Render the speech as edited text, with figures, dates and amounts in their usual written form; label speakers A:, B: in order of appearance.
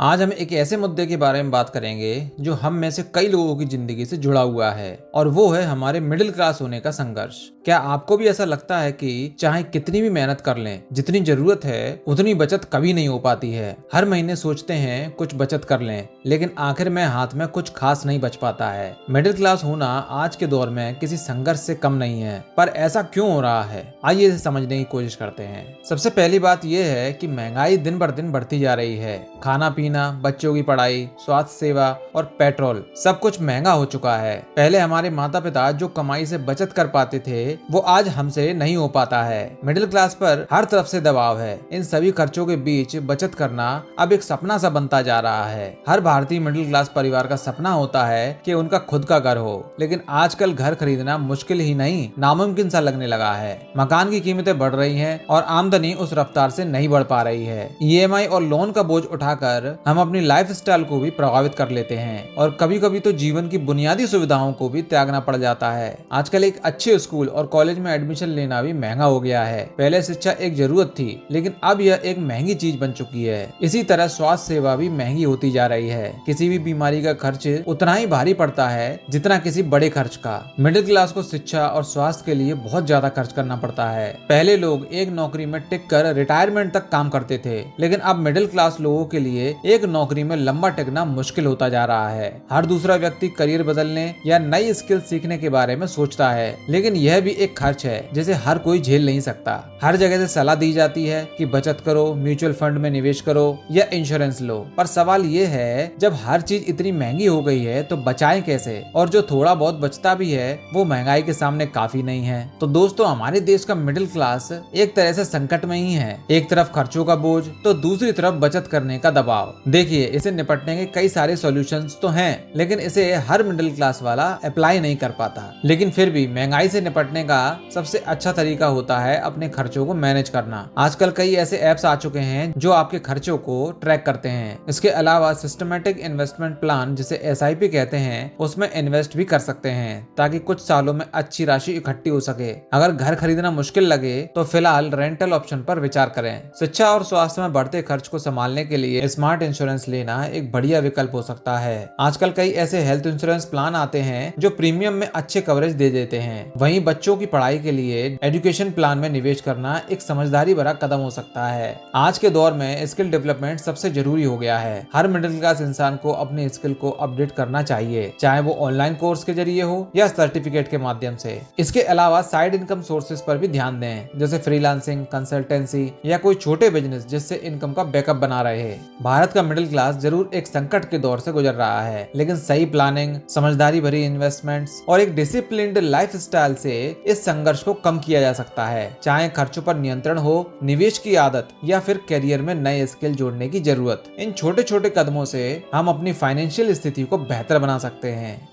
A: आज हम एक ऐसे मुद्दे के बारे में बात करेंगे जो हम में से कई लोगों की जिंदगी से जुड़ा हुआ है और वो है हमारे मिडिल क्लास होने का संघर्ष। क्या आपको भी ऐसा लगता है कि चाहे कितनी भी मेहनत कर लें, जितनी जरूरत है उतनी बचत कभी नहीं हो पाती है। हर महीने सोचते हैं कुछ बचत कर लें, लेकिन आखिर में हाथ में कुछ खास नहीं बच पाता है। मिडिल क्लास होना आज के दौर में किसी संघर्ष से कम नहीं है, पर ऐसा क्यों हो रहा है, आइए इसे समझने की कोशिश करते हैं। सबसे पहली बात यह है कि महंगाई दिन बर दिन बढ़ती जा रही है। खाना पीना, बच्चों की पढ़ाई, स्वास्थ्य सेवा और पेट्रोल सब कुछ महंगा हो चुका है। पहले हमारे माता पिता जो कमाई से बचत कर पाते थे वो आज हमसे नहीं हो पाता है। मिडिल क्लास पर हर तरफ से दबाव है। इन सभी खर्चों के बीच बचत करना अब एक सपना सा बनता जा रहा है। हर भारतीय मिडिल क्लास परिवार का सपना होता है कि उनका खुद का घर हो, लेकिन आजकल घर खरीदना मुश्किल ही नहीं, नामुमकिन सा लगने लगा है। मकान की कीमतें बढ़ रही हैं और आमदनी उस रफ्तार से नहीं बढ़ पा रही है। ईएमआई और लोन का बोझ उठाकर हम अपनी लाइफस्टाइल को भी प्रभावित कर लेते हैं और कभी कभी तो जीवन की बुनियादी सुविधाओं को भी त्यागना पड़ जाता है। आजकल एक अच्छे स्कूल और कॉलेज में एडमिशन लेना भी महंगा हो गया है। पहले शिक्षा एक जरूरत थी, लेकिन अब यह एक महंगी चीज बन चुकी है। इसी तरह स्वास्थ्य सेवा भी महंगी होती जा रही है। किसी भी बीमारी का खर्च उतना ही भारी पड़ता है जितना किसी बड़े खर्च का। मिडिल क्लास को शिक्षा और स्वास्थ्य के लिए बहुत ज्यादा खर्च करना पड़ता है। पहले लोग एक नौकरी में टिक कर रिटायरमेंट तक काम करते थे, लेकिन अब मिडिल क्लास लोगों के लिए एक नौकरी में लंबा टिकना मुश्किल होता जा रहा है। हर दूसरा व्यक्ति करियर बदलने या नई स्किल सीखने के बारे में सोचता है, लेकिन यह भी एक खर्च है जिसे हर कोई झेल नहीं सकता। हर जगह से सलाह दी जाती है कि बचत करो, म्यूचुअल फंड में निवेश करो या इंश्योरेंस लो, पर सवाल ये है जब हर चीज इतनी महंगी हो गई है तो बचाएं कैसे, और जो थोड़ा बहुत बचता भी है वो महंगाई के सामने काफी नहीं है। तो दोस्तों, हमारे देश का मिडिल क्लास एक तरह से संकट में ही है। एक तरफ खर्चों का बोझ तो दूसरी तरफ बचत करने का दबाव। देखिए, इसे निपटने के कई सारे सॉल्यूशंस तो हैं, लेकिन इसे हर मिडिल क्लास वाला अप्लाई नहीं कर पाता। लेकिन फिर भी महंगाई से निपटने का सबसे अच्छा तरीका होता है अपने खर्चों को मैनेज करना। आजकल कई ऐसे ऐप्स आ चुके हैं जो आपके खर्चों को ट्रैक करते हैं। इसके अलावा सिस्टमेटिक इन्वेस्टमेंट प्लान, जिसे एसआईपी कहते हैं, उसमें इन्वेस्ट भी कर सकते हैं ताकि कुछ सालों में अच्छी राशि इकट्ठी हो सके। अगर घर खरीदना मुश्किल लगे तो फिलहाल रेंटल ऑप्शन पर विचार करें। शिक्षा और स्वास्थ्य में बढ़ते खर्च को संभालने के लिए स्मार्ट इंश्योरेंस लेना एक बढ़िया विकल्प हो सकता है। आजकल कई ऐसे हेल्थ इंश्योरेंस प्लान आते हैं जो प्रीमियम में अच्छे कवरेज दे देते हैं। वहीं बच्चों की पढ़ाई के लिए एजुकेशन प्लान में निवेश करना एक समझदारी भरा कदम हो सकता है। आज के दौर में स्किल डेवलपमेंट सबसे जरूरी हो गया है। हर मिडिल क्लास इंसान को अपनी स्किल को अपडेट करना चाहिए, चाहे वो ऑनलाइन कोर्स के जरिए हो या सर्टिफिकेट के माध्यम से। इसके अलावा साइड इनकम सोर्सेज पर भी ध्यान दें, जैसे फ्रीलांसिंग, कंसल्टेंसी या कोई छोटे बिजनेस जिससे इनकम का बैकअप बना रहे। भारत का मिडिल क्लास जरूर एक संकट के दौर से गुजर रहा है, लेकिन सही प्लानिंग, समझदारी भरी इन्वेस्टमेंट्स और एक डिसिप्लिन्ड लाइफस्टाइल से इस संघर्ष को कम किया जा सकता है। चाहे खर्चों पर नियंत्रण हो, निवेश की आदत या फिर करियर में नए स्किल जोड़ने की जरूरत, इन छोटे छोटे कदमों से हम अपनी फाइनेंशियल स्थिति को बेहतर बना सकते हैं।